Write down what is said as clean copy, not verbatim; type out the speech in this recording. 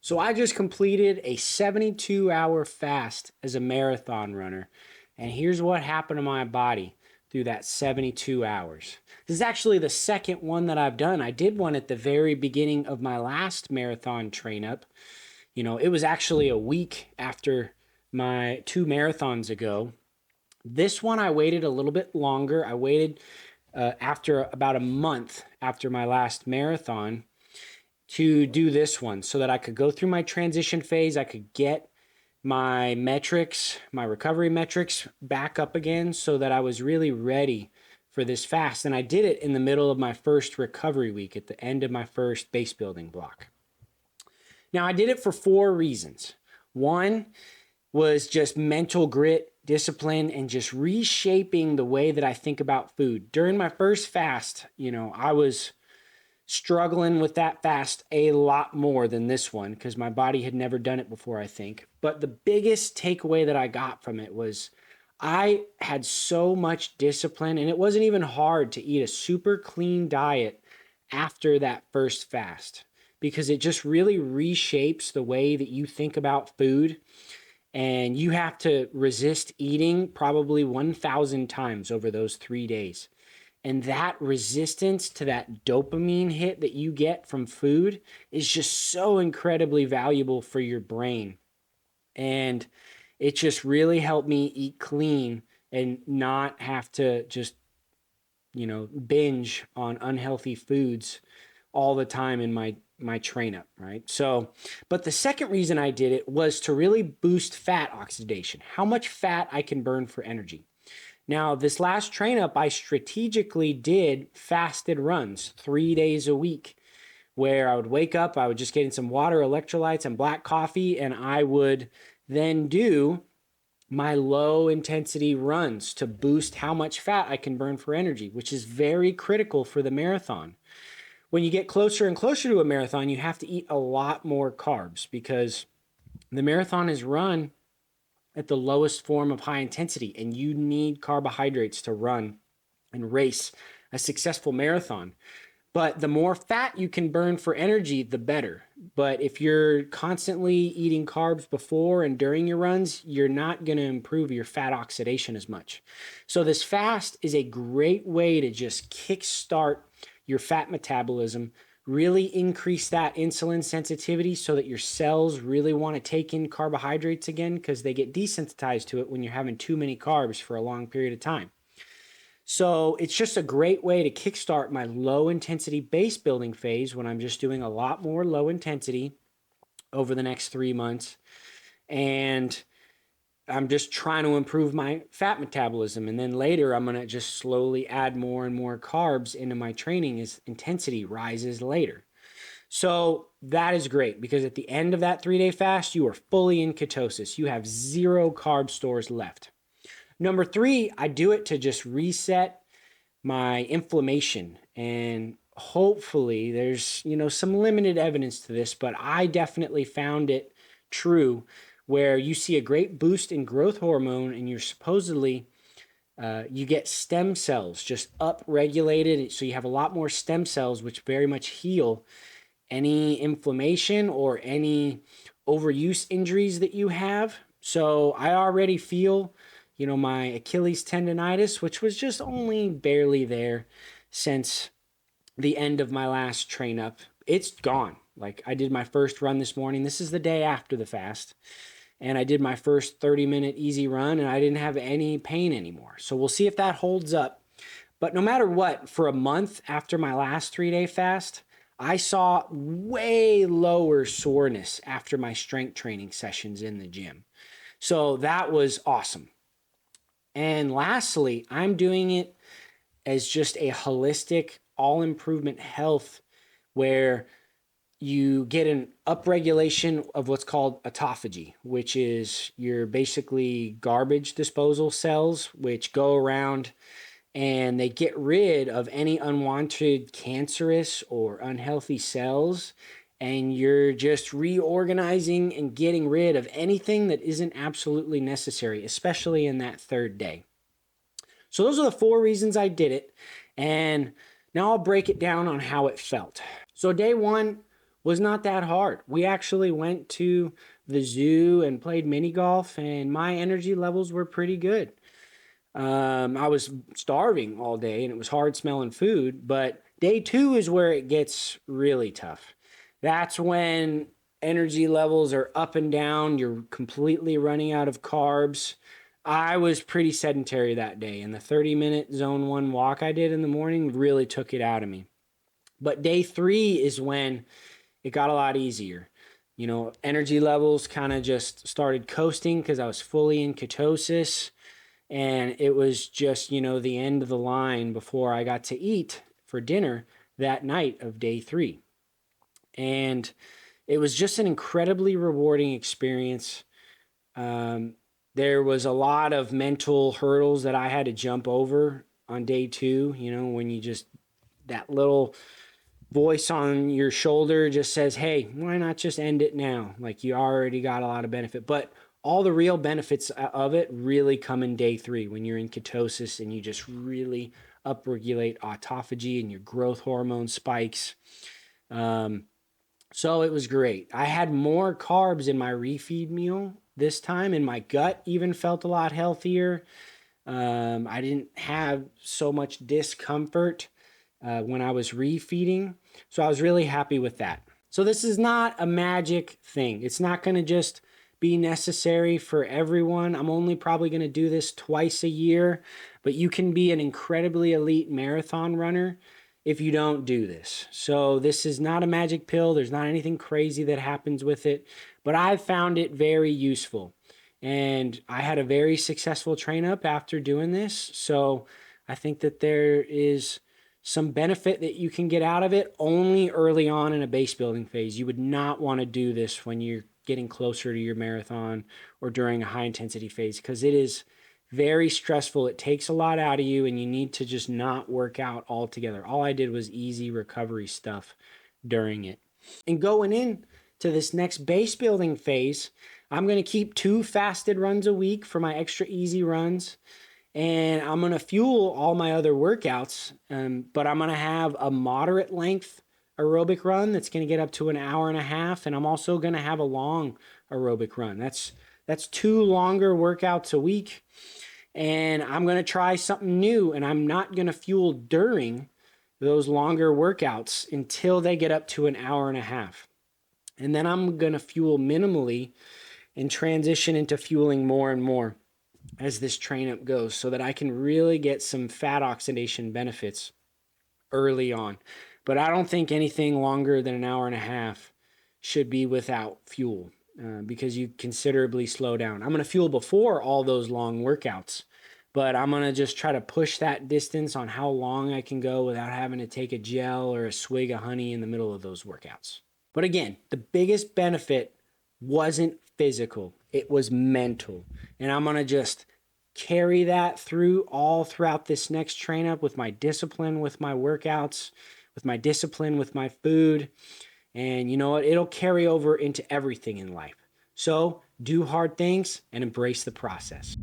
So I just completed a 72-hour fast as a marathon runner. And here's what happened to my body through that 72 hours. This is actually the second one that I've done. I did one at the very beginning of my last marathon train up. It was actually a week after my 2 marathons ago. This one I waited a little bit longer. I waited after about a month after my last marathon to do this one so that I could go through my transition phase. I could get my metrics, my recovery metrics back up again so that I was really ready for this fast. And I did it in the middle of my first recovery week at the end of my first base building block. Now, I did it for 4 reasons. One was just mental grit, discipline, and just reshaping the way that I think about food. During my first fast, I was struggling with that fast a lot more than this one because my body had never done it before, I think. But the biggest takeaway that I got from it was I had so much discipline, and it wasn't even hard to eat a super clean diet after that first fast because it just really reshapes the way that you think about food. And you have to resist eating probably 1,000 times over those 3 days. And that resistance to that dopamine hit that you get from food is just so incredibly valuable for your brain. And it just really helped me eat clean and not have to just, binge on unhealthy foods all the time in my train up, right? So, but the second reason I did it was to really boost fat oxidation, how much fat I can burn for energy. Now, this last train up, I strategically did fasted runs 3 days a week where I would wake up, I would just get in some water, electrolytes, and black coffee, and I would then do my low intensity runs to boost how much fat I can burn for energy, which is very critical for the marathon. When you get closer and closer to a marathon, you have to eat a lot more carbs because the marathon is run at the lowest form of high intensity, and you need carbohydrates to run and race a successful marathon. But the more fat you can burn for energy, the better. But if you're constantly eating carbs before and during your runs, you're not going to improve your fat oxidation as much. So this fast is a great way to just kickstart your fat metabolism, really increase that insulin sensitivity so that your cells really want to take in carbohydrates again because they get desensitized to it when you're having too many carbs for a long period of time. So it's just a great way to kickstart my low intensity base building phase when I'm just doing a lot more low intensity over the next 3 months. And I'm just trying to improve my fat metabolism. And then later, I'm going to just slowly add more and more carbs into my training as intensity rises later. So that is great because at the end of that 3-day fast, you are fully in ketosis. You have 0 carb stores left. Number 3, I do it to just reset my inflammation. And hopefully there's, some limited evidence to this, but I definitely found it true where you see a great boost in growth hormone and you're supposedly, you get stem cells just up-regulated. So you have a lot more stem cells, which very much heal any inflammation or any overuse injuries that you have. So I already feel, my Achilles tendonitis, which was just only barely there since the end of my last train up. It's gone. Like I did my first run this morning. This is the day after the fast. And I did my first 30-minute easy run and I didn't have any pain anymore. So we'll see if that holds up. But no matter what, for a month after my last 3-day fast, I saw way lower soreness after my strength training sessions in the gym. So that was awesome. And lastly, I'm doing it as just a holistic all improvement health where you get an upregulation of what's called autophagy, which is your basically garbage disposal cells, which go around and they get rid of any unwanted cancerous or unhealthy cells. And you're just reorganizing and getting rid of anything that isn't absolutely necessary, especially in that 3rd day. So those are the 4 reasons I did it. And now I'll break it down on how it felt. So day 1 was not that hard. We actually went to the zoo and played mini golf, and my energy levels were pretty good. I was starving all day and it was hard smelling food, but day 2 is where it gets really tough. That's when energy levels are up and down. You're completely running out of carbs. I was pretty sedentary that day, and the 30-minute zone 1 walk I did in the morning really took it out of me. But day 3 is when it got a lot easier. You know, energy levels kind of just started coasting because I was fully in ketosis. And it was just, you know, the end of the line before I got to eat for dinner that night of day 3. And it was just an incredibly rewarding experience. There was a lot of mental hurdles that I had to jump over on day 2. You know, when you just, that little voice on your shoulder just says, hey, why not just end it now? Like, you already got a lot of benefit. But all the real benefits of it really come in day 3 when you're in ketosis and you just really upregulate autophagy and your growth hormone spikes. So it was great. I had more carbs in my refeed meal this time, and my gut even felt a lot healthier. I didn't have so much discomfort when I was refeeding. So I was really happy with that. So this is not a magic thing. It's not going to just be necessary for everyone. I'm only probably going to do this twice a year, but you can be an incredibly elite marathon runner if you don't do this. So this is not a magic pill. There's not anything crazy that happens with it, but I found it very useful. And I had a very successful train up after doing this. So I think that there is some benefit that you can get out of it only early on in a base building phase. You would not want to do this when you're getting closer to your marathon or during a high intensity phase, because it is very stressful. It takes a lot out of you, and you need to just not work out altogether. All I did was easy recovery stuff during it. And going in to this next base building phase, I'm going to keep 2 fasted runs a week for my extra easy runs. And I'm going to fuel all my other workouts, but I'm going to have a moderate length aerobic run that's going to get up to an hour and a half. And I'm also going to have a long aerobic run. That's 2 longer workouts a week. And I'm going to try something new, and I'm not going to fuel during those longer workouts until they get up to an hour and a half. And then I'm going to fuel minimally and transition into fueling more and more as this train up goes, so that I can really get some fat oxidation benefits early on. But I don't think anything longer than an hour and a half should be without fuel, because you considerably slow down. I'm going to fuel before all those long workouts, but I'm going to just try to push that distance on how long I can go without having to take a gel or a swig of honey in the middle of those workouts. But again, the biggest benefit wasn't physical, it was mental. And I'm going to just carry that throughout this next train up with my discipline, with my workouts, with my discipline, with my food. And you know what? It'll carry over into everything in life. So do hard things and embrace the process.